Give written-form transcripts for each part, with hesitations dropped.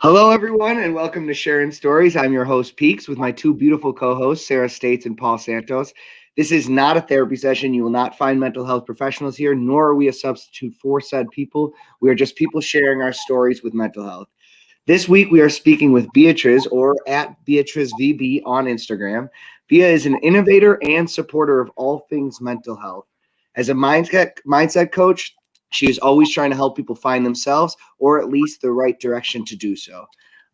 Hello, everyone, and welcome to Sharin Stories. I'm your host, Peaks, with my two beautiful co hosts, Sarah States and Paul Santos. This is not a therapy session. You will not find mental health professionals here, nor are we a substitute for said people. We are just people sharing our stories with mental health. This week, we are speaking with Beatriz, or at Beatrice VB on Instagram. Bea is an innovator and supporter of all things mental health. As a mindset coach, she is always trying to help people find themselves or at least the right direction to do so.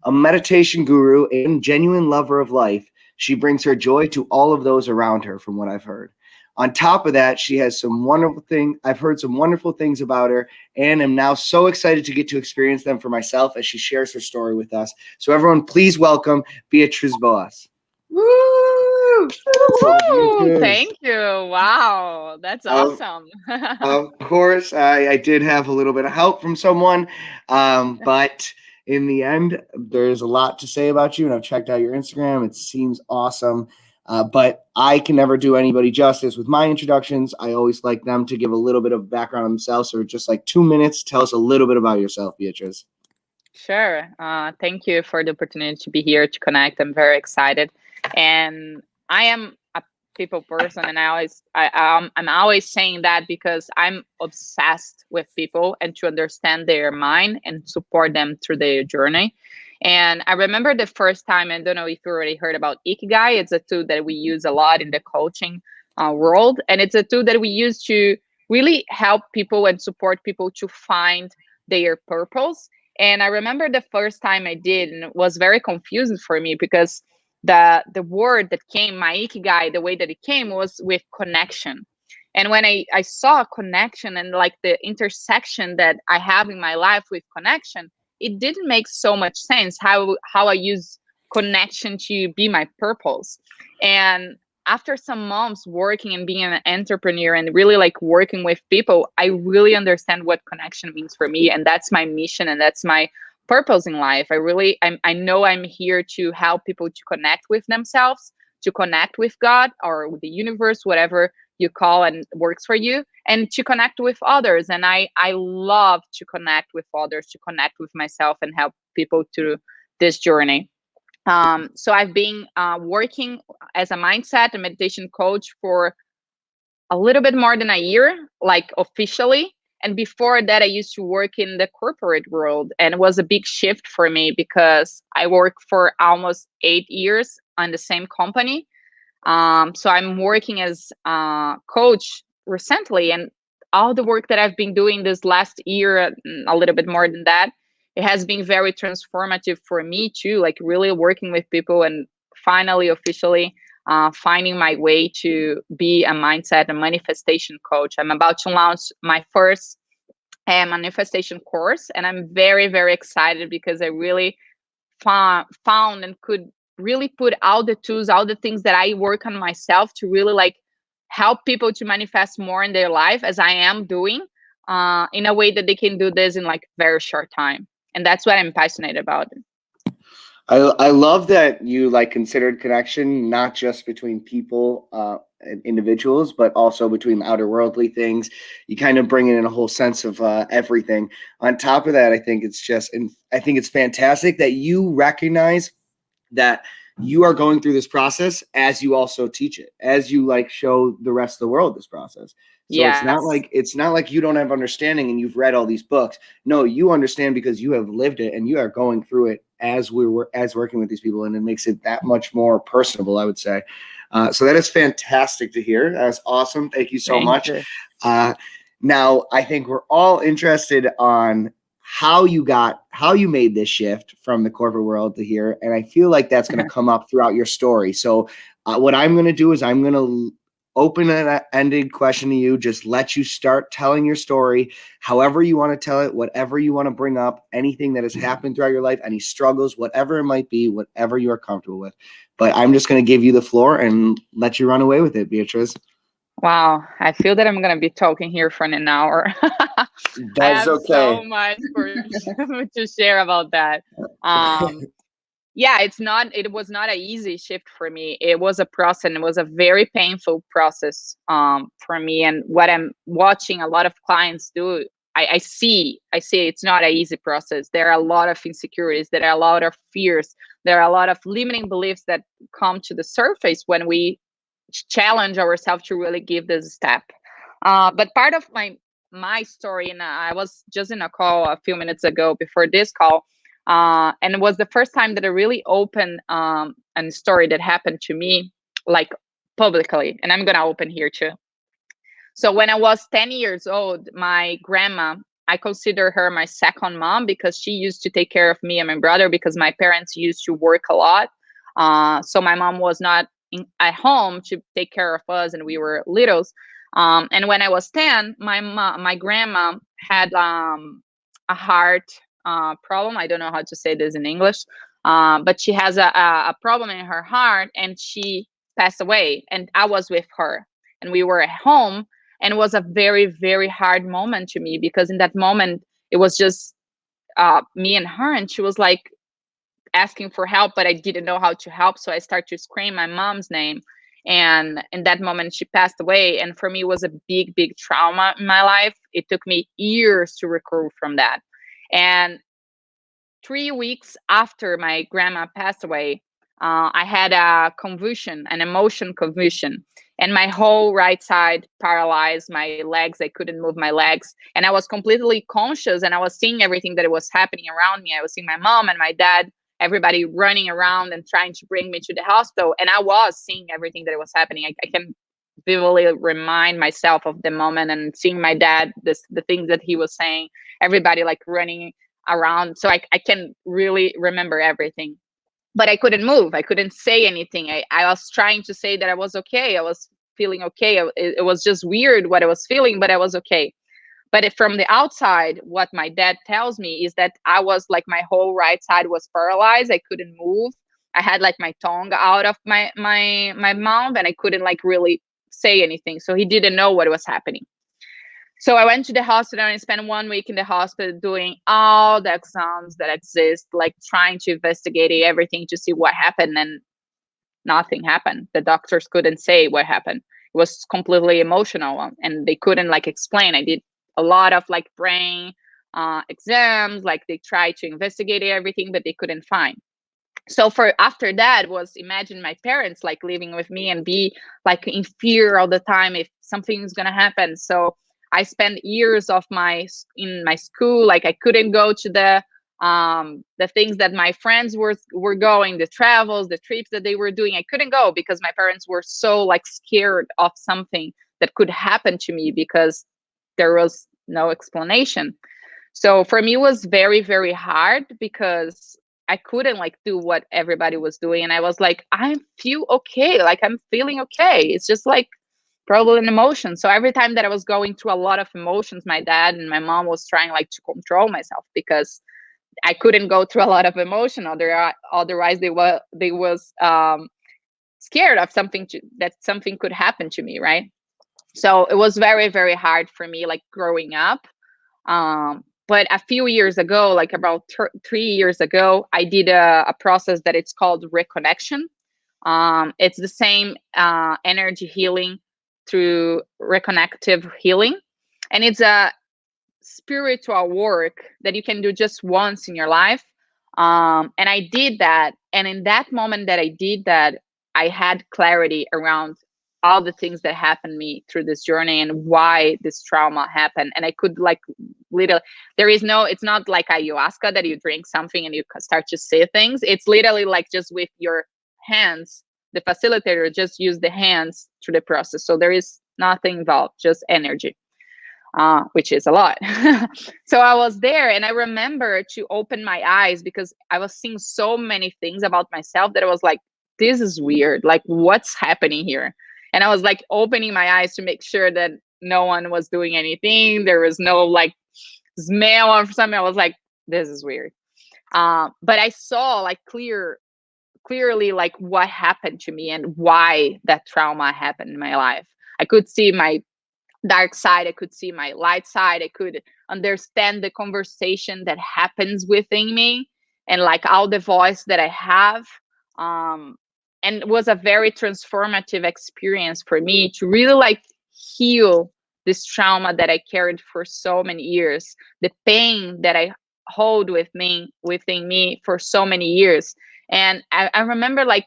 A meditation guru and genuine lover of life, she brings her joy to all of those around her, from what I've heard. On top of that, she has some wonderful thing. I've heard some wonderful things about her, and am now so excited to get to experience them for myself as she shares her story with us. So, everyone, please welcome Beatriz Boas. Woo! Woohoo! Beatriz. Thank you. Wow, that's Of, awesome. of course, I did have a little bit of help from someone, but in the end, there's a lot to say about you, and I've checked out your Instagram. It seems awesome. But I can never do anybody justice with my introductions. I always like them to give a little bit of background on themselves. So, just like 2 minutes, tell us a little bit about yourself, Beatrice. Sure. Thank you for the opportunity to be here to connect. I'm very excited, and I am a people person, and I'm always saying that because I'm obsessed with people and to understand their mind and support them through their journey. And I remember the first time. I don't know if you already heard about Ikigai. It's a tool that we use a lot in the coaching world, and it's a tool that we use to really help people and support people to find their purpose. And I remember the first time I did, and it was very confusing for me because the word that came, my ikigai, the way that it came was with connection. And when I saw connection and like the intersection that I have in my life with connection, it didn't make so much sense how I use connection to be my purpose. And after some months working and being an entrepreneur and really like working with people, I really understand what connection means for me. And that's my mission and that's my purpose in life. I know I'm here to help people to connect with themselves, to connect with God or with the universe, whatever you call and works for you, and to connect with others. And I love to connect with others, to connect with myself and help people through this journey. So I've been working as a mindset and meditation coach for a little bit more than a year, like officially. And before that, I used to work in the corporate world, and it was a big shift for me because I worked for almost 8 years on the same company. So I'm working as a coach recently, and all the work that I've been doing this last year, a little bit more than that, it has been very transformative for me too. Like really working with people and finally, officially, finding my way to be a mindset and manifestation coach. I'm about to launch my first manifestation course, and I'm very, very excited because I really found and could really put all the tools, all the things that I work on myself to really like help people to manifest more in their life as I am doing in a way that they can do this in like very short time. And that's what I'm passionate about. I love that you like considered connection not just between people and individuals, but also between outer worldly things. You kind of bring in a whole sense of everything. On top of that, I think it's just, and I think it's fantastic that you recognize that you are going through this process as you also teach it, as you like show the rest of the world this process. So Yes. it's not like you don't have understanding and you've read all these books. No, you understand because you have lived it and you are going through it as we were as working with these people, and it makes it that much more personable, I would say. So that is fantastic to hear. That's awesome. Thank you so Thank much. you. Uh, Now, I think we're all interested on how you made this shift from the corporate world to here, and I feel like that's going to come up throughout your story. So, what I'm going to do is I'm going to open an ended question to you. Just let you start telling your story, however you want to tell it, whatever you want to bring up, anything that has happened throughout your life, any struggles, whatever it might be, whatever you are comfortable with. But I'm just going to give you the floor and let you run away with it, Beatrice. Wow, I feel that I'm gonna be talking here for an hour. I That's have so okay. much for to share about that. Um, yeah, it was not an easy shift for me. It was a process, and it was a very painful process for me. And what I'm watching a lot of clients do, I see it's not an easy process. There are a lot of insecurities, there are a lot of fears, there are a lot of limiting beliefs that come to the surface when we challenge ourselves to really give this step. But part of my story, and I was just in a call a few minutes ago before this call, and it was the first time that I really opened a story that happened to me, like publicly, and I'm gonna open here too. So when I was 10 years old, my grandma, I consider her my second mom because she used to take care of me and my brother because my parents used to work a lot. So my mom was not at home to take care of us, and we were littles. And when I was 10, my grandma had a heart problem. I don't know how to say this in English, but she has a problem in her heart, and she passed away. And I was with her, and we were at home, and it was a very, very hard moment to me because in that moment it was just me and her, and she was like asking for help, but I didn't know how to help, so I started to scream my mom's name, and in that moment she passed away. And for me it was a big, big trauma in my life. It took me years to recover from that. And 3 weeks after my grandma passed away, I had a convulsion, an emotion convulsion, and my whole right side paralyzed. My legs, I couldn't move my legs, and I was completely conscious, and I was seeing everything that was happening around me. I was seeing my mom and my dad, everybody running around and trying to bring me to the hospital, and I was seeing everything that was happening. I can vividly remind myself of the moment and seeing my dad, the things that he was saying, everybody like running around. So I can really remember everything. But I couldn't move. I couldn't say anything. I was trying to say that I was okay. I was feeling okay. It was just weird what I was feeling, but I was okay. But if from the outside, what my dad tells me is that I was like, my whole right side was paralyzed. I couldn't move. I had like my tongue out of my mouth, and I couldn't like really say anything. So he didn't know what was happening. So I went to the hospital and spent 1 week in the hospital doing all the exams that exist, like trying to investigate everything to see what happened, and nothing happened. The doctors couldn't say what happened. It was completely emotional, and they couldn't like explain. I did a lot of like brain exams, like they tried to investigate everything, but they couldn't find. So for after that was, imagine my parents like living with me and be like in fear all the time if something's gonna happen. So I spent years of in my school, like I couldn't go to the things that my friends were going, the travels, the trips that they were doing. I couldn't go because my parents were so like scared of something that could happen to me because there was no explanation. So for me it was very, very hard because I couldn't like do what everybody was doing, and I was like, I feel okay, like I'm feeling okay, it's just like probably an emotion. So every time that I was going through a lot of emotions, my dad and my mom was trying like to control myself because I couldn't go through a lot of emotion, otherwise they was scared of that something could happen to me, right? So it was very, very hard for me like growing up. But a few years ago, like about 3 years ago, I did a process that it's called reconnection. It's the same energy healing through reconnective healing. And it's a spiritual work that you can do just once in your life. And I did that. And in that moment that I did that, I had clarity around all the things that happened to me through this journey and why this trauma happened. And I could like literally, it's not like ayahuasca that you drink something and you start to see things. It's literally like just with your hands, the facilitator just use the hands through the process. So there is nothing involved, just energy. Which is a lot. So I was there and I remember to open my eyes because I was seeing so many things about myself that I was like, this is weird. Like, what's happening here? And I was like opening my eyes to make sure that no one was doing anything. There was no like smell or something. I was like, this is weird. But I saw like clearly like what happened to me and why that trauma happened in my life. I could see my dark side, I could see my light side, I could understand the conversation that happens within me and like all the voice that I have. And it was a very transformative experience for me to really like heal this trauma that I carried for so many years, the pain that I hold within me for so many years. And I remember like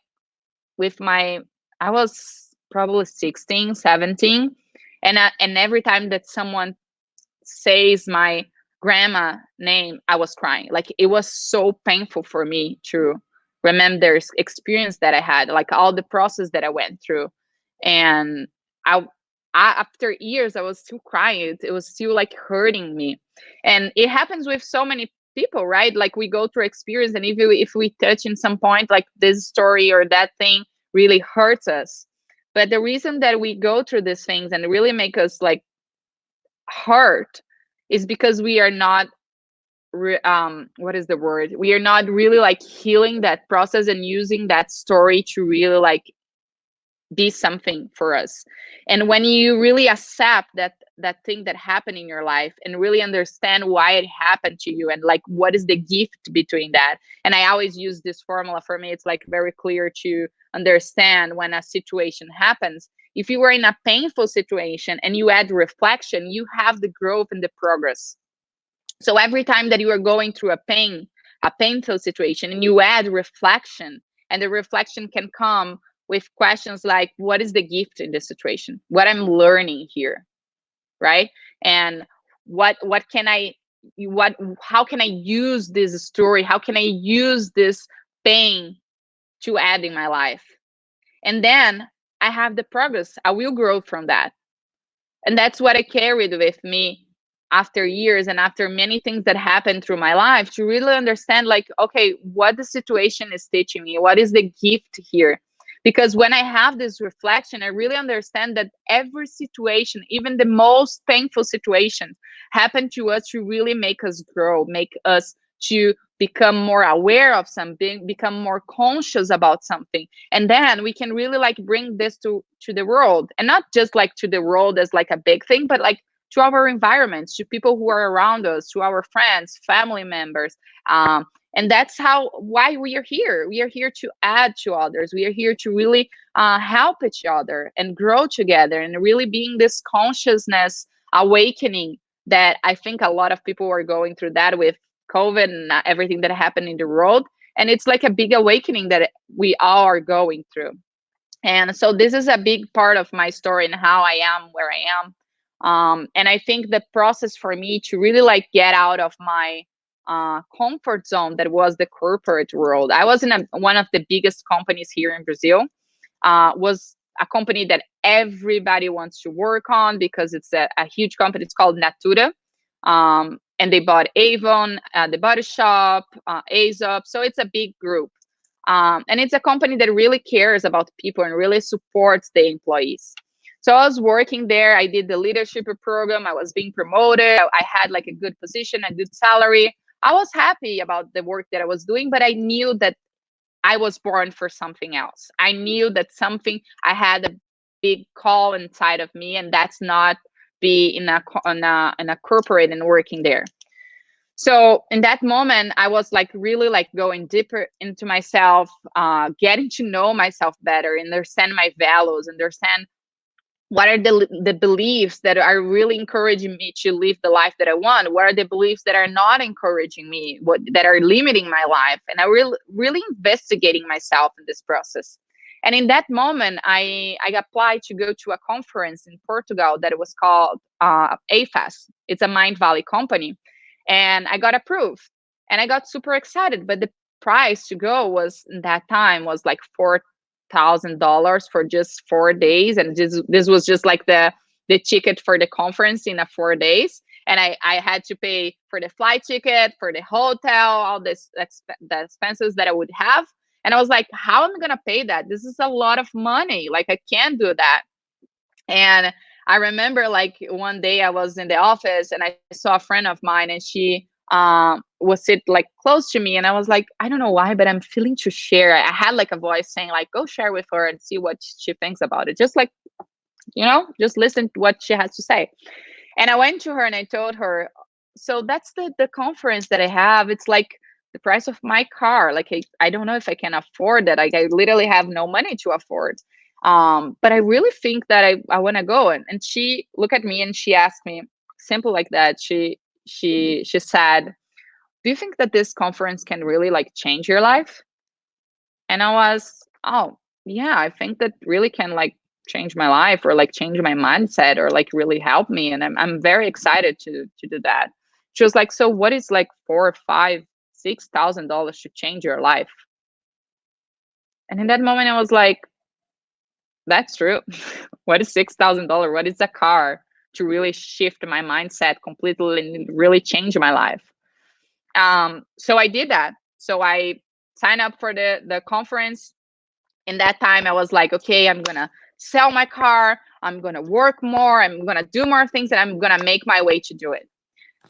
with I was probably 16, 17, and every time that someone says my grandma name, I was crying. Like it was so painful for me to remember this experience that I had, like all the process that I went through. And I, after years, I was still crying. It was still like hurting me. And it happens with so many people, right? Like we go through experience, and if we touch in some point, like this story or that thing really hurts us. But the reason that we go through these things and really make us like hurt is because we are not what is the word, we are not really like healing that process and using that story to really like be something for us. And when you really accept that thing that happened in your life and really understand why it happened to you and like what is the gift between that. And I always use this formula. For me, it's like very clear to understand when a situation happens. If you were in a painful situation and you add reflection, you have the growth and the progress. So every time that you are going through a painful situation, and you add reflection, and the reflection can come with questions like, what is the gift in this situation? What I'm learning here, right? And what can I what how can I use this story? How can I use this pain to add in my life? And then I have the progress. I will grow from that. And that's what I carried with me after years and after many things that happened through my life, to really understand like, okay, what the situation is teaching me, what is the gift here. Because when I have this reflection, I really understand that every situation, even the most painful situations, happen to us to really make us grow, make us to become more aware of something, become more conscious about something. And then we can really like bring this to the world, and not just like to the world as like a big thing, but like to our environments, to people who are around us, to our friends, family members. And that's why we are here. We are here to add to others. We are here to really help each other and grow together, and really being this consciousness awakening that I think a lot of people are going through that with COVID and everything that happened in the world. And it's like a big awakening that we all are going through. And so this is a big part of my story and how I am where I am. And I think the process for me to really like get out of my comfort zone, that was the corporate world. I was in one of the biggest companies here in Brazil. Was a company that everybody wants to work on because it's a huge company. It's called Natura. And they bought Avon, The Body Shop, Aesop. So it's a big group. And it's a company that really cares about people and really supports the employees. So I was working there. I did the leadership program. I was being promoted. I had like a good position, a good salary. I was happy about the work that I was doing, but I knew that I was born for something else. I knew that I had a big call inside of me, and that's not be in a corporate and working there. So in that moment, I was like really like going deeper into myself, getting to know myself better, understand my values, understand what are the beliefs that are really encouraging me to live the life that I want. What are the beliefs that are not encouraging me, that are limiting my life? And I really investigating myself in this process. And in that moment, I applied to go to a conference in Portugal that was called AFAS. It's a Mind Valley company. And I got approved. And I got super excited. But the price to go was, in that time, was like $4,000 for just 4 days. And this was just like the ticket for the conference in 4 days. And I had to pay for the flight ticket, for the hotel, all the expenses that I would have. And I was like, how am I going to pay that? This is a lot of money. Like, I can't do that. And I remember like one day I was in the office and I saw a friend of mine, and she was sit like close to me, and I was like, I don't know why, but I'm feeling to share. I had like a voice saying like, go share with her and see what she thinks about it. Just like, just listen to what she has to say. And I went to her and I told her, so that's the conference that I have. It's like the price of my car. Like, I don't know if I can afford that. Like, I literally have no money to afford. But I really think that I want to go. And she looked at me and she asked me, simple like that. She said, "Do you think that this conference can really like change your life?" And I was, "Oh, yeah, I think that really can like change my life or like change my mindset or like really help me. And I'm very excited to do that." She was like, "So what is like four, five, $6,000 to change your life?" And in that moment, I was like, "That's true. What is $6,000? What is a car to really shift my mindset completely and really change my life?" So I did that. So I signed up for the conference. In that time, I was like, okay, I'm gonna sell my car. I'm gonna work more. I'm gonna do more things, and I'm gonna make my way to do it.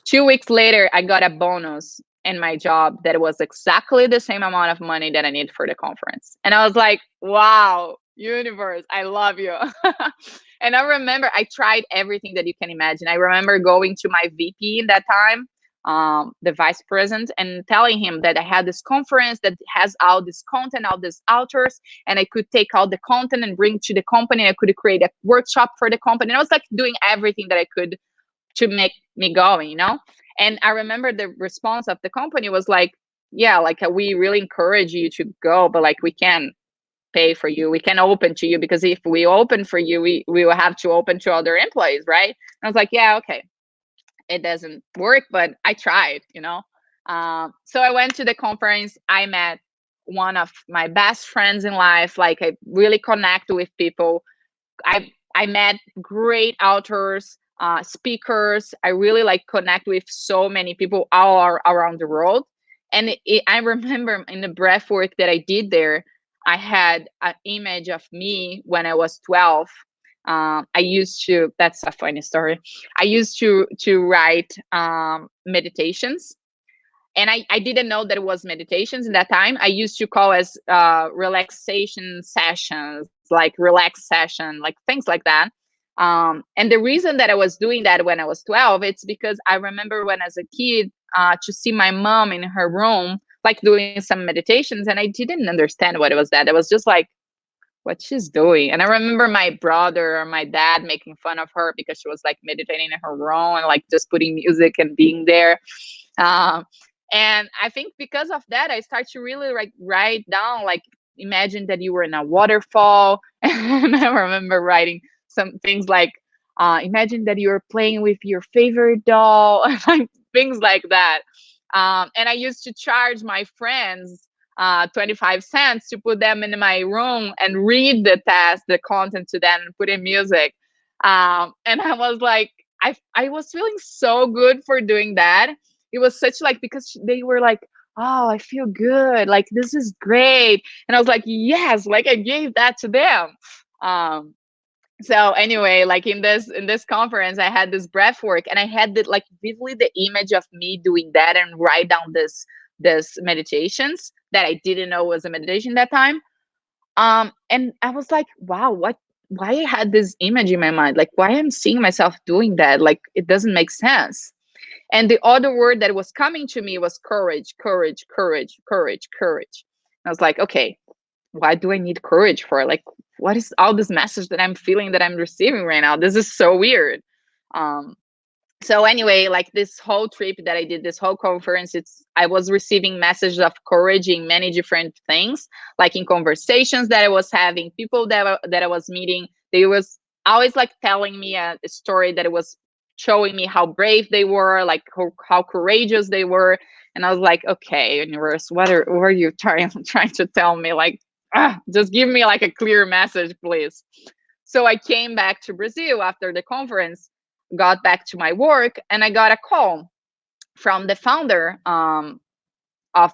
2 weeks later, I got a bonus in my job that was exactly the same amount of money that I need for the conference. And I was like, wow, universe, I love you. And I remember I tried everything that you can imagine. I remember going to my VP in that time, the vice president, and telling him that I had this conference that has all this content, all these authors, and I could take all the content and bring to the company. I could create a workshop for the company. And I was like doing everything that I could to make me going, you know? And I remember the response of the company was like, yeah, like we really encourage you to go, but like we can pay for you. We can open to you because if we open for you, we will have to open to other employees, right? And I was like, yeah, okay. It doesn't work, but I tried, you know? So I went to the conference. I met one of my best friends in life. Like I really connect with people. I met great authors, speakers. I really like connect with so many people around the world. And I remember in the breath work that I did there, I had an image of me when I was 12. I used to. That's a funny story. I used to write meditations, and I didn't know that it was meditations in that time. I used to call as relaxation sessions, like relax session, like things like that. And the reason that I was doing that when I was 12, it's because I remember when as a kid to see my mom in her room, like doing some meditations, and I didn't understand what it was that. It was just like, what she's doing. And I remember my brother or my dad making fun of her because she was like meditating in her room and like just putting music and being there. Um, and I think because of that, I started to really like write down, like, imagine that you were in a waterfall. And I remember writing some things like, imagine that you're playing with your favorite doll, like things like that. And I used to charge my friends 25 cents to put them in my room and read the test, the content to them and put in music. And I was like, I was feeling so good for doing that. It was such like, because they were like, oh, I feel good. Like, this is great. And I was like, yes, like I gave that to them. Um, so anyway, like in this conference, I had this breath work, and I had the like vividly the image of me doing that and write down this meditations that I didn't know was a meditation that time. And I was like, wow, what, why I had this image in my mind? Like, why I'm seeing myself doing that? Like, it doesn't make sense. And the other word that was coming to me was courage, courage, courage, courage, courage. I was like, okay, why do I need courage for? Like, what is all this message that I'm feeling that I'm receiving right now? This is so weird. Um, so anyway, like this whole trip that I did, this whole conference, it's I was receiving messages of courage in many different things, like in conversations that I was having, people that I was meeting. They was always like telling me a story that it was showing me how brave they were, like how courageous they were. And I was like, okay, universe, what are you trying to tell me? Like, just give me like a clear message, please. So I came back to Brazil after the conference, got back to my work, and I got a call from the founder of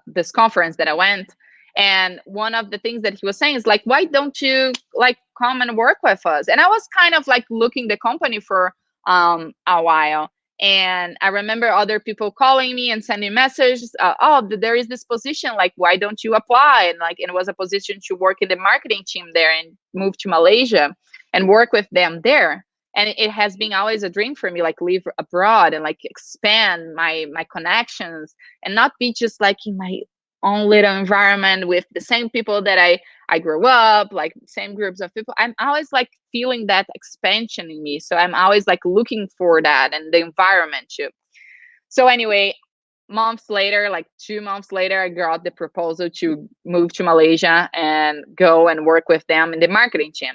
this conference that I went. And one of the things that he was saying is like, why don't you like come and work with us? And I was kind of like looking the company for a while. And I remember other people calling me and sending messages. Oh, there is this position. Like, why don't you apply? And like, it was a position to work in the marketing team there and move to Malaysia and work with them there. And it has been always a dream for me, like live abroad and like expand my connections and not be just like in my own little environment with the same people that I grew up, like same groups of people. I'm always like feeling that expansion in me. So I'm always like looking for that and the environment too. So anyway, months later, like 2 months later, I got the proposal to move to Malaysia and go and work with them in the marketing team.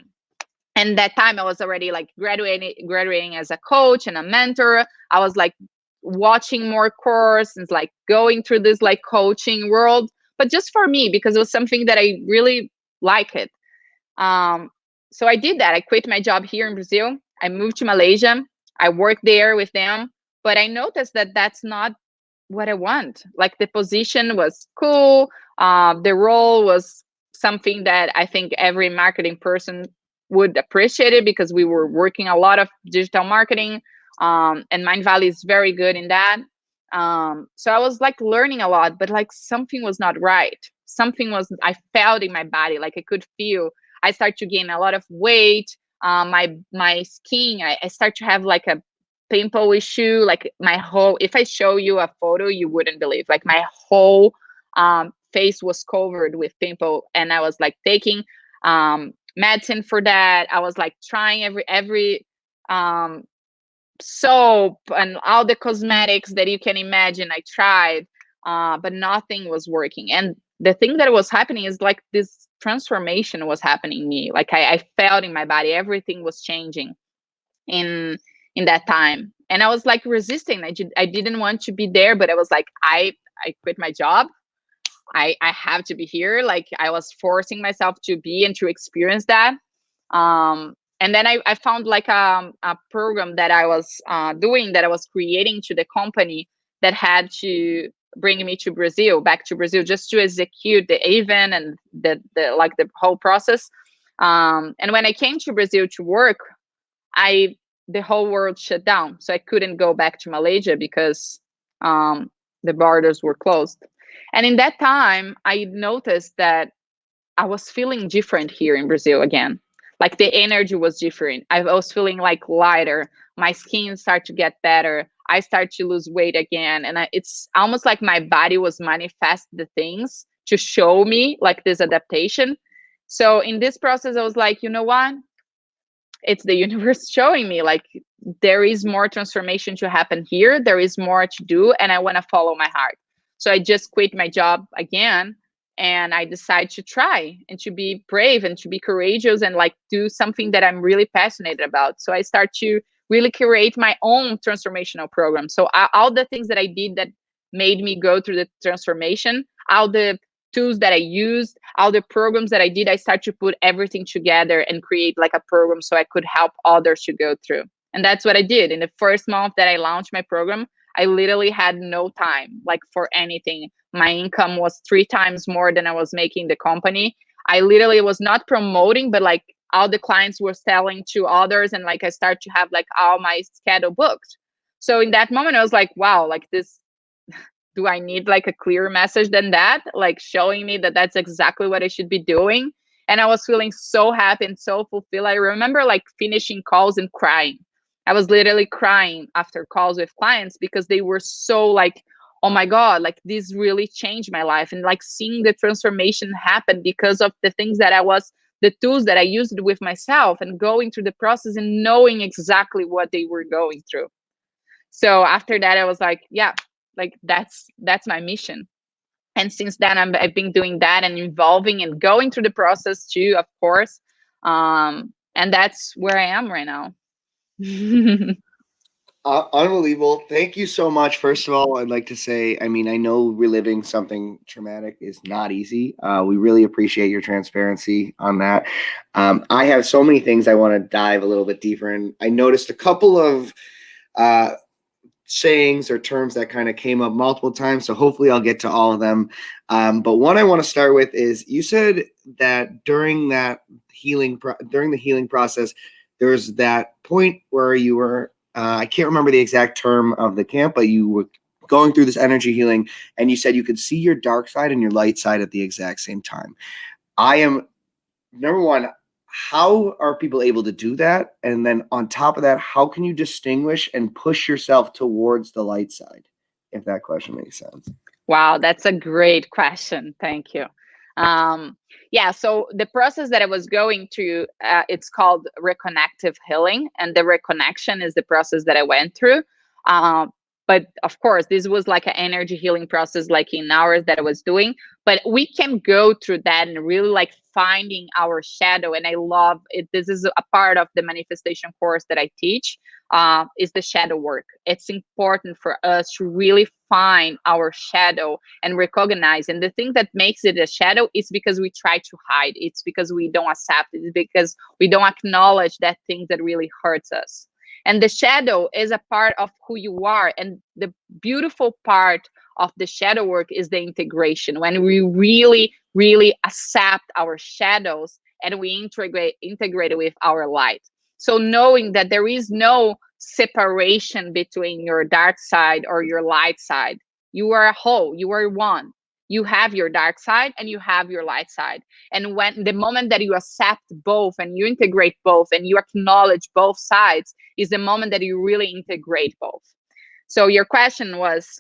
And that time I was already like graduating as a coach and a mentor. I was like watching more courses, like going through this like coaching world, but just for me because it was something that I really like it. um, so I did that. I quit my job here in Brazil. I moved to Malaysia. I worked there with them, but I noticed that that's not what I want. Like the position was cool. The role was something that I think every marketing person would appreciate it because we were working a lot of digital marketing. And Mind Valley is very good in that. So I was like learning a lot, but like something was not right. Something was, I felt in my body, like I could feel. I started to gain a lot of weight. My skin, I start to have like a pimple issue. Like my whole, if I show you a photo, you wouldn't believe. Like my whole face was covered with pimple, and I was like taking medicine for that. I was like trying every um, soap and all the cosmetics that you can imagine. I tried, but nothing was working. And the thing that was happening is like this transformation was happening in me. Like I felt in my body, everything was changing in that time. And I was like resisting. I didn't want to be there, but I was like, I quit my job. I have to be here. Like I was forcing myself to be and to experience that. And then I found like a program that I was doing, that I was creating to the company, that had to bring me to Brazil, back to Brazil, just to execute the event and the like the whole process. And when I came to Brazil to work, I the whole world shut down, so I couldn't go back to Malaysia because the borders were closed. And in that time, I noticed that I was feeling different here in Brazil again. Like the energy was different. I was feeling like lighter. My skin started to get better. I started to lose weight again, and it's almost like my body was manifest the things to show me like this adaptation. So in this process, I was like, you know what? It's the universe showing me like there is more transformation to happen here, there is more to do, and I want to follow my heart. So I just quit my job again, and I decided to try and to be brave and to be courageous and like do something that I'm really passionate about. So I start to really create my own transformational program. So all the things that I did that made me go through the transformation, all the tools that I used, all the programs that I did, I started to put everything together and create like a program so I could help others to go through. And that's what I did. In the first month that I launched my program, I literally had no time like for anything. My income was 3 times more than I was making the company. I literally was not promoting, but like all the clients were selling to others, and like I started to have like all my schedule booked. So in that moment, I was like, wow, like this, do I need like a clearer message than that? Like showing me that that's exactly what I should be doing. And I was feeling so happy and so fulfilled. I remember like finishing calls and crying. I was literally crying after calls with clients because they were so like, oh my God, like this really changed my life. And like seeing the transformation happen because of the things that the tools that I used with myself, and going through the process and knowing exactly what they were going through. So after that, I was like, yeah, like that's my mission. And since then, I've been doing that and evolving and going through the process too, of course. And that's where I am right now. Unbelievable. Thank you so much. First of all, I'd like to say, I mean, I know reliving something traumatic is not easy. We really appreciate your transparency on that. I have so many things I want to dive a little bit deeper in. I noticed a couple of uh, sayings or terms that kind of came up multiple times. So hopefully I'll get to all of them. But one I want to start with is, you said that during the healing process, there was that point where you were, I can't remember the exact term of the camp, but you were going through this energy healing, and you said you could see your dark side and your light side at the exact same time. I am, number one, how are people able to do that? And then on top of that, how can you distinguish and push yourself towards the light side? if that question makes sense. Wow, that's a great question. Thank you. Yeah, so the process that I was going through, it's called reconnective healing, and the reconnection is the process that I went through. But of course, this was like an energy healing process, like in hours that I was doing. But we can go through that and really like finding our shadow. And I love it. This is a part of the manifestation course that I teach. Is the shadow work. It's important for us to really find our shadow and recognize. And the thing that makes it a shadow is because we try to hide. It's because we don't accept it. It's because we don't acknowledge that thing that really hurts us. And the shadow is a part of who you are. And the beautiful part of the shadow work is the integration. When we really, really accept our shadows and we integrate it with our light. So knowing that there is no separation between your dark side or your light side. You are a whole, you are one. You have your dark side and you have your light side. And when the moment that you accept both and you integrate both and you acknowledge both sides is the moment that you really integrate both. So your question was,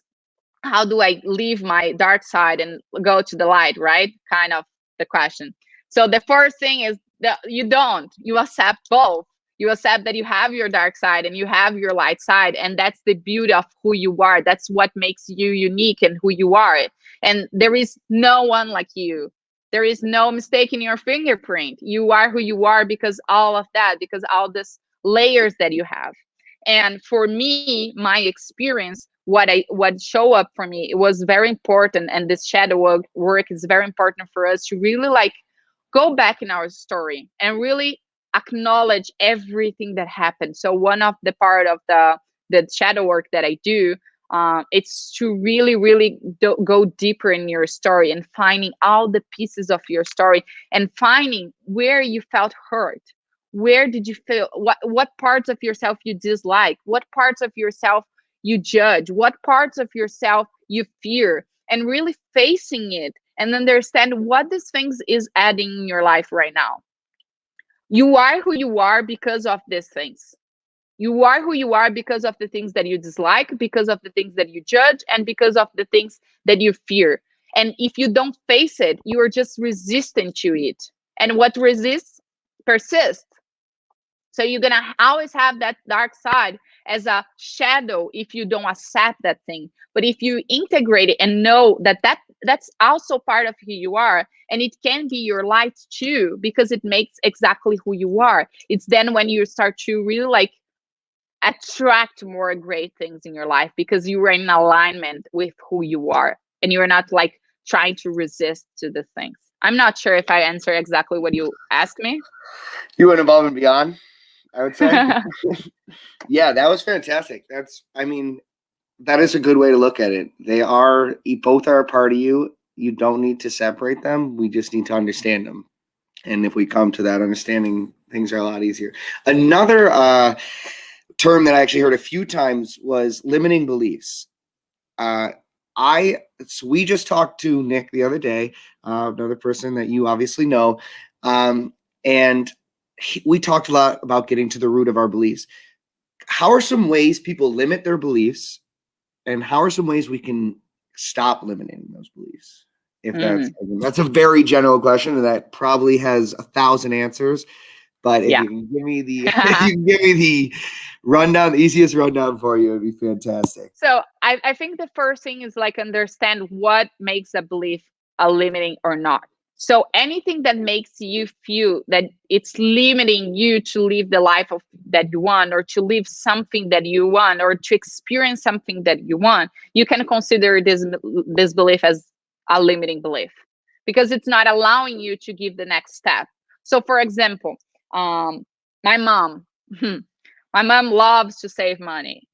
how do I leave my dark side and go to the light, right? Kind of the question. So the first thing is that you don't, you accept both. You accept that you have your dark side and you have your light side. And that's the beauty of who you are. That's what makes you unique and who you are. And there is no one like you. There is no mistake in your fingerprint. You are who you are because all of that, because all this layers that you have. And for me, my experience, what show up for me, it was very important. And this shadow work is very important for us to really like go back in our story and really acknowledge everything that happened. So one of the part of the shadow work that I do, it's to really, really go deeper in your story and finding all the pieces of your story and finding where you felt hurt. Where did you feel, what parts of yourself you dislike, what parts of yourself you judge, what parts of yourself you fear, and really facing it and understand what these things is adding in your life right now. You are who you are because of these things. You are who you are because of the things that you dislike, because of the things that you judge, and because of the things that you fear. And if you don't face it, you are just resistant to it. And what resists persists. So you're going to always have that dark side as a shadow if you don't accept that thing. But if you integrate it and know that that's also part of who you are, and it can be your light too, because it makes exactly who you are. It's then when you start to really like attract more great things in your life because you are in alignment with who you are and you're not like trying to resist to the things. I'm not sure if I answer exactly what you asked me. You went above and beyond, I would say. Yeah, that was fantastic. That is a good way to look at it. Both are a part of you. You don't need to separate them. We just need to understand them. And if we come to that understanding, things are a lot easier. Another term that I actually heard a few times was limiting beliefs. We just talked to Nick the other day, another person that you obviously know, and we talked a lot about getting to the root of our beliefs. How are some ways people limit their beliefs, and how are some ways we can stop limiting those beliefs? If that's a very general question, and that probably has 1,000 answers. But if you can give me the rundown, the easiest rundown for you, it'd be fantastic. So I think the first thing is like understand what makes a belief a limiting or not. So anything that makes you feel that it's limiting you to live the life that you want, or to live something that you want, or to experience something that you want, you can consider this belief as a limiting belief because it's not allowing you to give the next step. So for example, my mom loves to save money.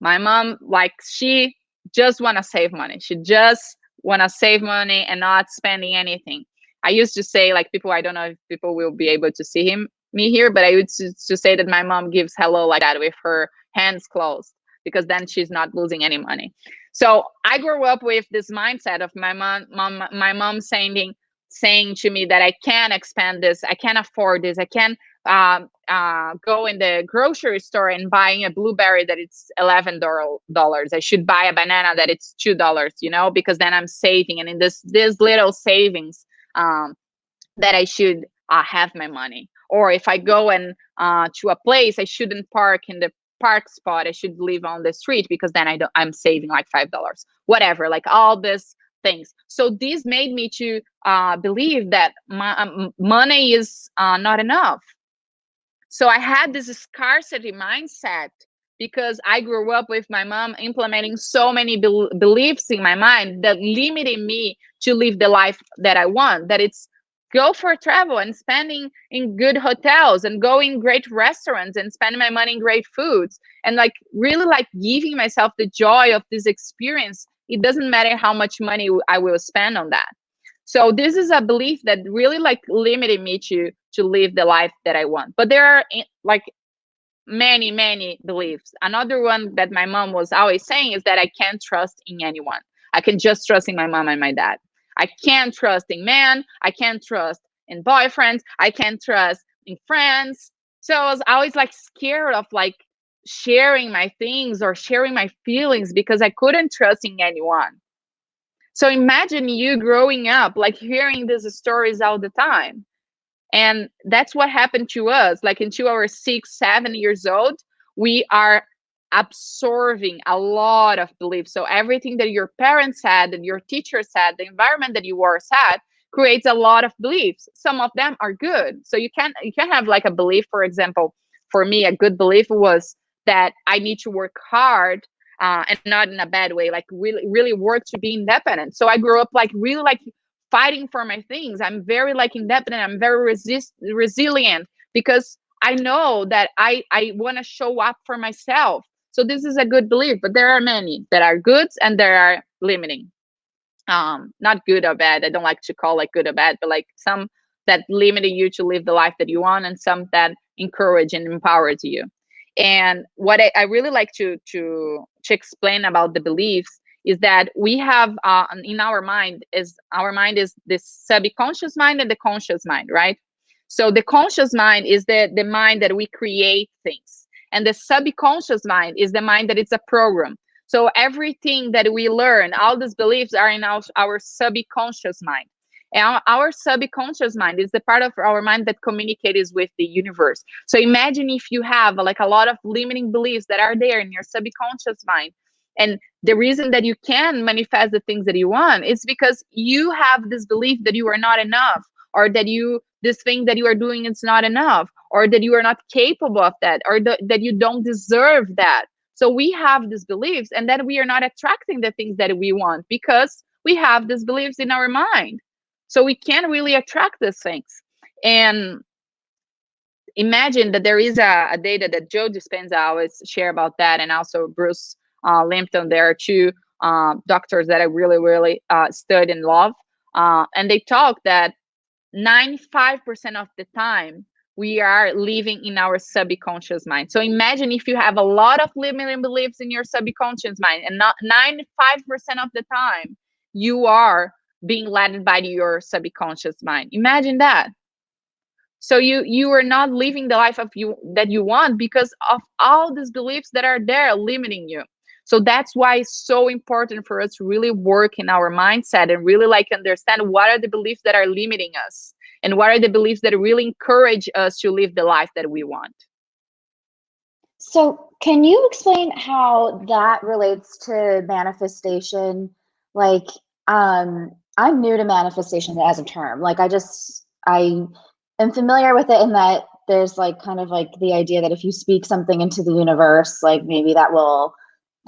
My mom, like, she just want to save money. She just want to save money and not spending anything. I used to say, like, I don't know if people will be able to see me here, but I used to say that my mom gives hello like that with her hands closed, because then she's not losing any money. So I grew up with this mindset of my mom saying to me that I can't expand this, I can't afford this, I can't go in the grocery store and buying a blueberry that it's $11. I should buy a banana that it's $2, because then I'm saving, and in this little savings, that I should have my money. Or if I go and to a place, I shouldn't park in the park spot. I should live on the street, because then I'm saving like $5. Whatever, like all these things. So this made me to believe that money is not enough. So I had this scarcity mindset, because I grew up with my mom implementing so many beliefs in my mind that limited me to live the life that I want. That it's go for travel and spending in good hotels and go in great restaurants and spending my money in great foods, and like really like giving myself the joy of this experience. It doesn't matter how much money I will spend on that. So this is a belief that really like limited me to live the life that I want. But there are like many beliefs. Another one that my mom was always saying is that I can't trust in anyone. I can just trust in my mom and my dad. I can't trust in men. I can't trust in boyfriends. I can't trust in friends. So I was always like scared of like sharing my things or sharing my feelings, because I couldn't trust in anyone. So imagine you growing up, like hearing these stories all the time. And that's what happened to us. Like until our 6, 7 years old, we are absorbing a lot of beliefs. So everything that your parents said, and your teacher said, the environment that you were at, creates a lot of beliefs. Some of them are good. So you can have like a belief, for example, for me, a good belief was that I need to work hard, and not in a bad way, like really work to be independent. So I grew up like really like fighting for my things. I'm very like independent. I'm very resilient, because I know that I want to show up for myself. So this is a good belief, but there are many that are good and there are limiting. Not good or bad. I don't like to call like good or bad, but like some that limited you to live the life that you want, and some that encourage and empowers you. And what I really like to explain about the beliefs is that we have in our mind is this subconscious mind and the conscious mind, right? So the conscious mind is the mind that we create things, and the subconscious mind is the mind that it's a program. So everything that we learn, all these beliefs are in our subconscious mind. And our subconscious mind is the part of our mind that communicates with the universe. So imagine if you have like a lot of limiting beliefs that are there in your subconscious mind. And the reason that you can manifest the things that you want is because you have this belief that you are not enough, or that this thing that you are doing is not enough, or that you are not capable of that, or that you don't deserve that. So we have these beliefs, and then we are not attracting the things that we want, because we have these beliefs in our mind. So we can't really attract these things. And imagine that there is a data that Joe Dispenza always share about that, and also Bruce Lipton. There are two doctors that I really study and love. And they talk that 95% of the time, we are living in our subconscious mind. So imagine if you have a lot of limiting beliefs in your subconscious mind, and not 95% of the time, you are being led by your subconscious mind. Imagine that. So you are not living the life that you want, because of all these beliefs that are there limiting you. So that's why it's so important for us to really work in our mindset and really like understand what are the beliefs that are limiting us, and what are the beliefs that really encourage us to live the life that we want. So can you explain how that relates to manifestation? Like, I'm new to manifestation as a term. Like I am familiar with it in that there's like kind of like the idea that if you speak something into the universe, like maybe that will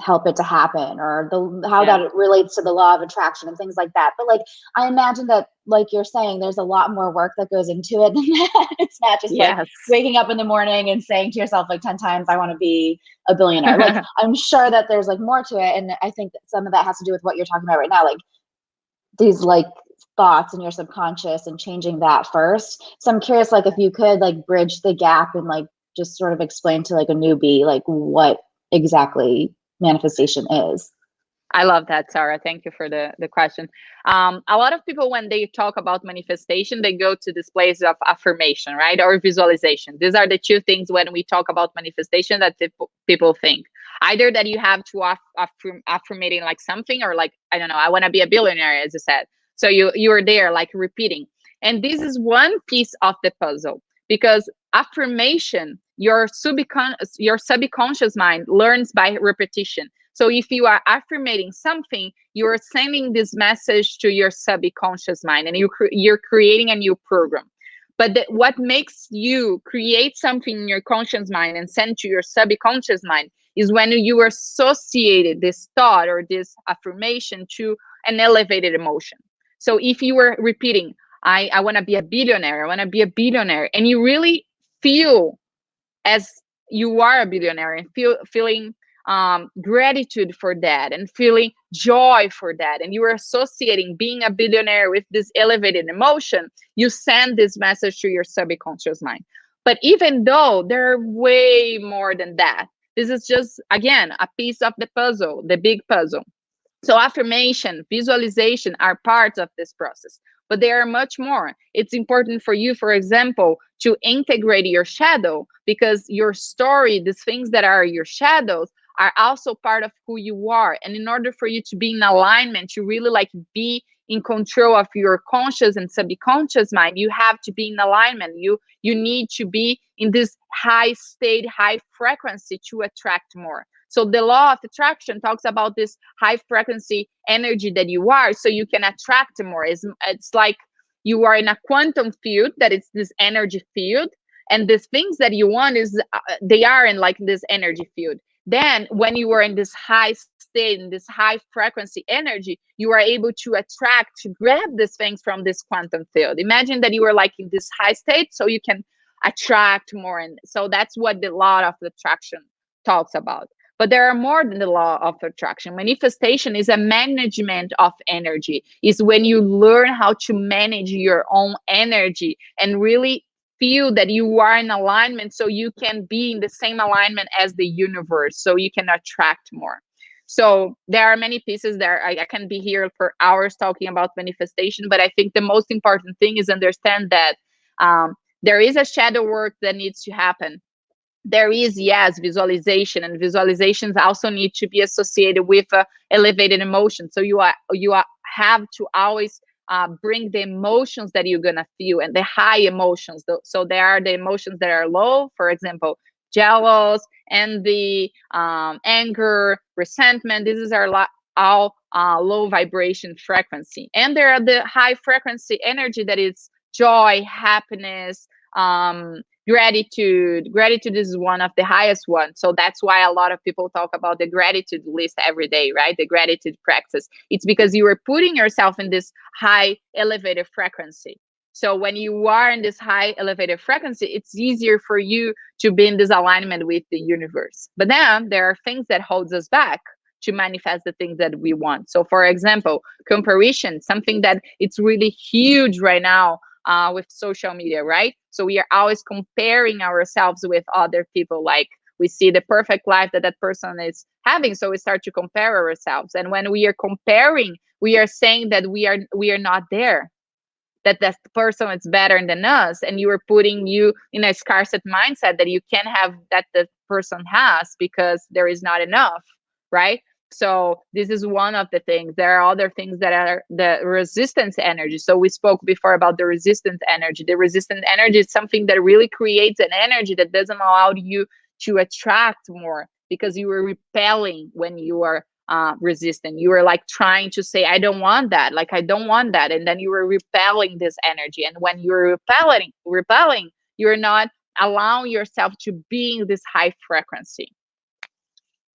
help it to happen, or how that relates to the law of attraction and things like that. But like, I imagine that, like you're saying, there's a lot more work that goes into it than that. It's not just like waking up in the morning and saying to yourself like 10 times, I want to be a billionaire. Like, I'm sure that there's like more to it. And I think that some of that has to do with what you're talking about right now, like these like thoughts in your subconscious and changing that first. So I'm curious, like if you could like bridge the gap and like just sort of explain to like a newbie, like what exactly manifestation is. I love that, Sarah. Thank you for the question. A lot of people, when they talk about manifestation, they go to this place of affirmation, right? Or visualization. These are the two things when we talk about manifestation that people think. Either that you have to affirmating like something, or like, I don't know, I want to be a billionaire, as you said. So you're there like repeating. And this is one piece of the puzzle, because affirmation, your subconscious mind learns by repetition. So if you are affirming something, you are sending this message to your subconscious mind, and you're creating a new program. But what makes you create something in your conscious mind and send to your subconscious mind is when you associated this thought or this affirmation to an elevated emotion. So if you were repeating, I want to be a billionaire, I want to be a billionaire, and you really feel as you are a billionaire, and feeling gratitude for that, and feeling joy for that, and you are associating being a billionaire with this elevated emotion, you send this message to your subconscious mind. But even though there are way more than that, this is just, again, a piece of the puzzle, the big puzzle. So affirmation, visualization are parts of this process, but there are much more. It's important for you, for example, to integrate your shadow, because your story, these things that are your shadows, are also part of who you are. And in order for you to be in alignment, to really like be in control of your conscious and subconscious mind, you have to be in alignment. You need to be in this high state, high frequency to attract more. So the law of attraction talks about this high frequency energy that you are, so you can attract more. It's like you are in a quantum field, that it's this energy field, and these things that you want is they are in like this energy field. Then when you are in this high state, in this high frequency energy, you are able to attract, to grab these things from this quantum field. Imagine that you are like in this high state, so you can attract more. And so that's what the law of attraction talks about. But there are more than the law of attraction. Manifestation is a management of energy. Is when you learn how to manage your own energy and really feel that you are in alignment, so you can be in the same alignment as the universe, so you can attract more. So there are many pieces there. I can be here for hours talking about manifestation, but I think the most important thing is understand that there is a shadow work that needs to happen. There is, yes, visualization, and visualizations also need to be associated with elevated emotion. So you have to always bring the emotions that you're gonna feel, and the high emotions. So there are the emotions that are low, for example, jealous, envy, anger, resentment. These are all low vibration frequency. And there are the high frequency energy that is joy, happiness, gratitude is one of the highest ones. So that's why a lot of people talk about the gratitude list every day, right? The gratitude practice. It's because you are putting yourself in this high elevated frequency. So when you are in this high elevated frequency, it's easier for you to be in this alignment with the universe. But then there are things that holds us back to manifest the things that we want. So for example, comparison, something that it's really huge right now with social media, right? So we are always comparing ourselves with other people. Like we see the perfect life that that person is having, so we start to compare ourselves. And when we are comparing, we are saying that we are not there, that that person is better than us, and you are putting you in a scarcity mindset that you can't have that the person has because there is not enough, right? So this is one of the things. There are other things that are the resistance energy. So we spoke before about the resistance energy. The resistant energy is something that really creates an energy that doesn't allow you to attract more, because you are repelling when you are resistant. You are like trying to say, I don't want that, like I don't want that, and then you are repelling this energy. And when you're repelling, you're not allowing yourself to be in this high frequency.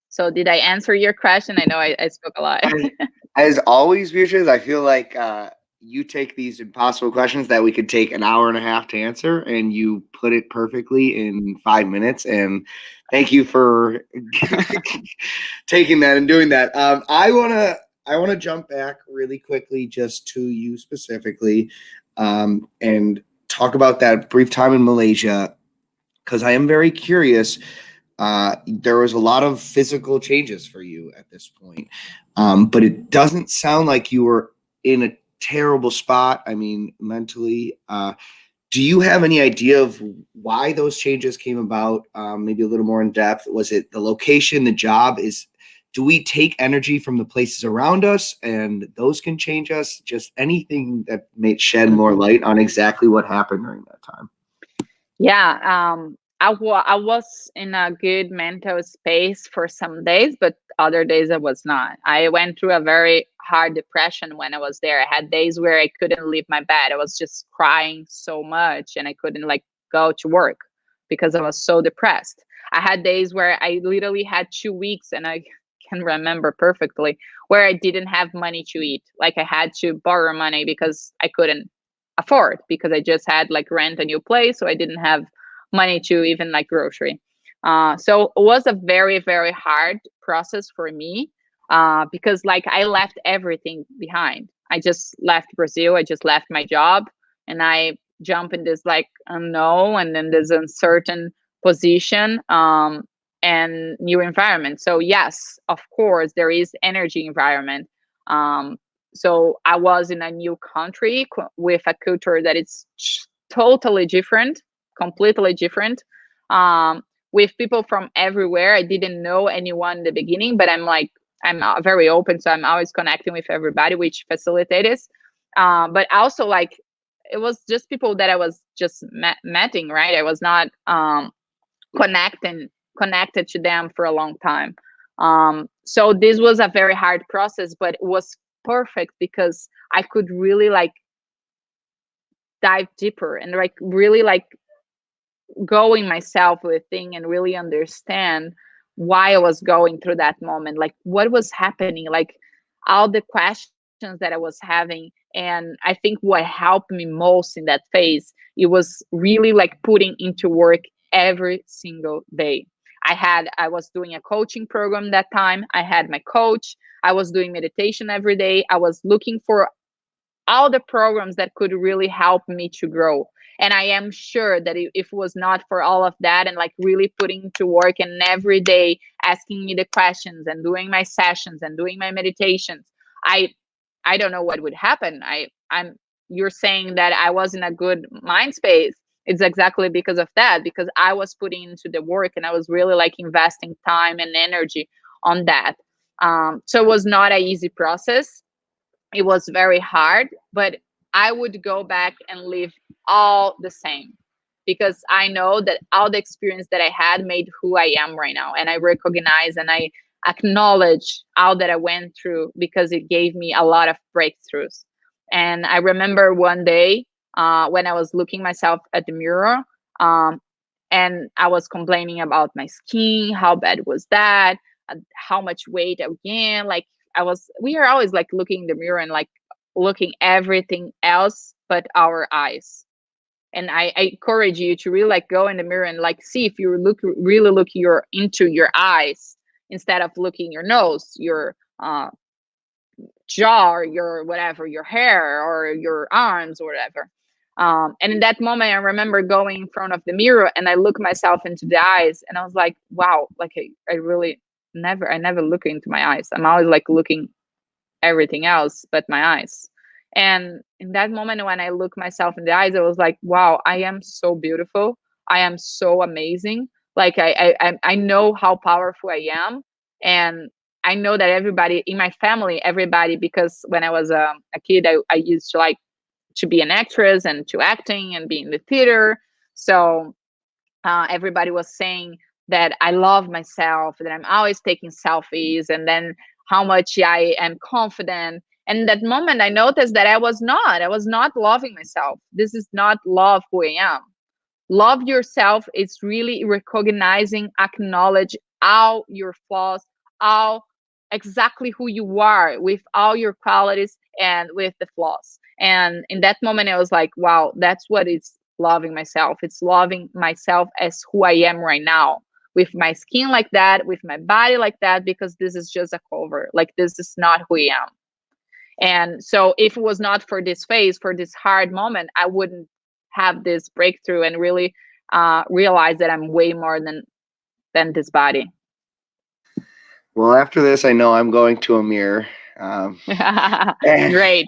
So did I answer your question? I know I spoke a lot. As always, Beatrice, I feel like you take these impossible questions that we could take an hour and a half to answer, and you put it perfectly in 5 minutes. And thank you for taking that and doing that. I wanna jump back really quickly just to you specifically, and talk about that brief time in Malaysia, because I am very curious. there was a lot of physical changes for you at this point, but it doesn't sound like you were in a terrible spot. I mean, mentally. Do you have any idea of why those changes came about? Maybe a little more in depth. Was it the location, the job? Do we take energy from the places around us, and those can change us? Just anything that may shed more light on exactly what happened during that time. Yeah, I was in a good mental space for some days, but other days I was not. I went through a very hard depression when I was there. I had days where I couldn't leave my bed. I was just crying so much, and I couldn't like go to work because I was so depressed. I had days where I literally had 2 weeks, and I can remember perfectly, where I didn't have money to eat. Like I had to borrow money because I couldn't afford, because I just had like rent a new place, so I didn't have money to even like grocery. So it was a very very hard process for me, because like I left everything behind. I just left Brazil. I just left my job, and I jump in this like unknown and then this uncertain position, and new environment. So yes, of course there is energy environment. Um, so I was in a new country with a culture that is totally different, completely different, um, with people from everywhere. I didn't know anyone in the beginning, but I'm very open, so I'm always connecting with everybody, which facilitates. But also like it was just people that I was just meeting, right? I was not connecting connected to them for a long time. So this was a very hard process, but it was perfect because I could really like dive deeper and like really like going myself with thing and really understand why I was going through that moment, like what was happening, like all the questions that I was having. And I think what helped me most in that phase, it was really like putting into work every single day. I was doing a coaching program that time. I had my coach. I was doing meditation every day. I was looking for all the programs that could really help me to grow. And I am sure that if it was not for all of that and like really putting to work and every day asking me the questions and doing my sessions and doing my meditations, I I don't know what would happen. I'm You're saying that I was in a good mind space. It's exactly because of that, because I was putting into the work and I was really like investing time and energy on that. So it was not an easy process. It was very hard, but I would go back and live all the same, because I know that all the experience that I had made who I am right now. And I recognize and I acknowledge all that I went through because it gave me a lot of breakthroughs. And I remember one day when I was looking myself at the mirror, um, and I was complaining about my skin, how bad was that, how much weight I gained. Like we are always like looking in the mirror and like looking everything else but our eyes. And I encourage you to really like go in the mirror and like see if you really look into your eyes instead of looking your nose, your jaw, or your whatever, your hair or your arms or whatever. And in that moment, I remember going in front of the mirror and I look myself into the eyes and I was like, wow, like I really I never look into my eyes. I'm always like looking everything else but my eyes. And in that moment, when I look myself in the eyes, I was like, wow, I am so beautiful. I am so amazing. Like I know how powerful I am. And I know that everybody in my family, everybody, because when I was a kid, I used to like to be an actress and to acting and be in the theater. So everybody was saying that I love myself, that I'm always taking selfies, and then how much I am confident. And that moment, I noticed that I was not loving myself. This is not love who I am. Love yourself is really recognizing, acknowledge all your flaws, all exactly who you are with all your qualities and with the flaws. And in that moment, I was like, wow, that's what it's loving myself. It's loving myself as who I am right now, with my skin like that, with my body like that, because this is just a cover. Like, this is not who I am. And so if it was not for this phase, for this hard moment, I wouldn't have this breakthrough and really realize that I'm way more than than this body. Well, after this, I know I'm going to a mirror. Great.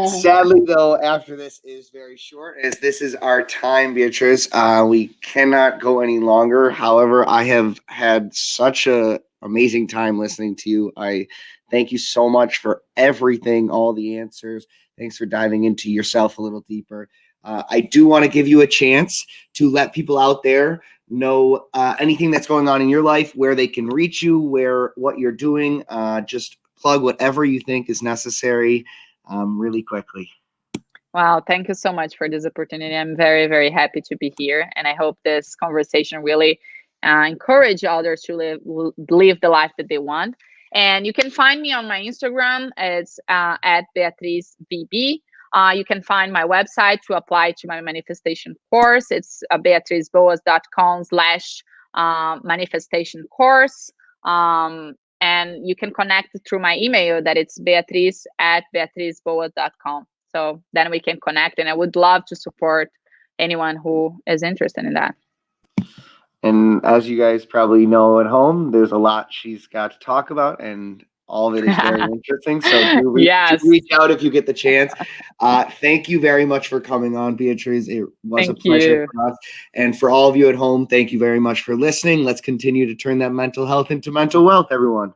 Sadly, though, after this is very short, as this is our time, Beatrice. We cannot go any longer. However, I have had such a amazing time listening to you. I thank you so much for everything, all the answers. Thanks for diving into yourself a little deeper. I do want to give you a chance to let people out there know anything that's going on in your life, where they can reach you, what you're doing. Just plug whatever you think is necessary really quickly. Wow, thank you so much for this opportunity. I'm very, very happy to be here. And I hope this conversation really encourage others to live the life that they want. And you can find me on my Instagram. It's at Beatriz BB. You can find my website to apply to my manifestation course. It's beatrizboas.com/manifestation course. And you can connect through my email that it's beatriz@beatrizboas.com. So then we can connect, and I would love to support anyone who is interested in that. And as you guys probably know at home, there's a lot she's got to talk about, and all of it is very interesting. So do reach out if you get the chance. Thank you very much for coming on, Beatrice. It was a pleasure for us. And for all of you at home, thank you very much for listening. Let's continue to turn that mental health into mental wealth, everyone.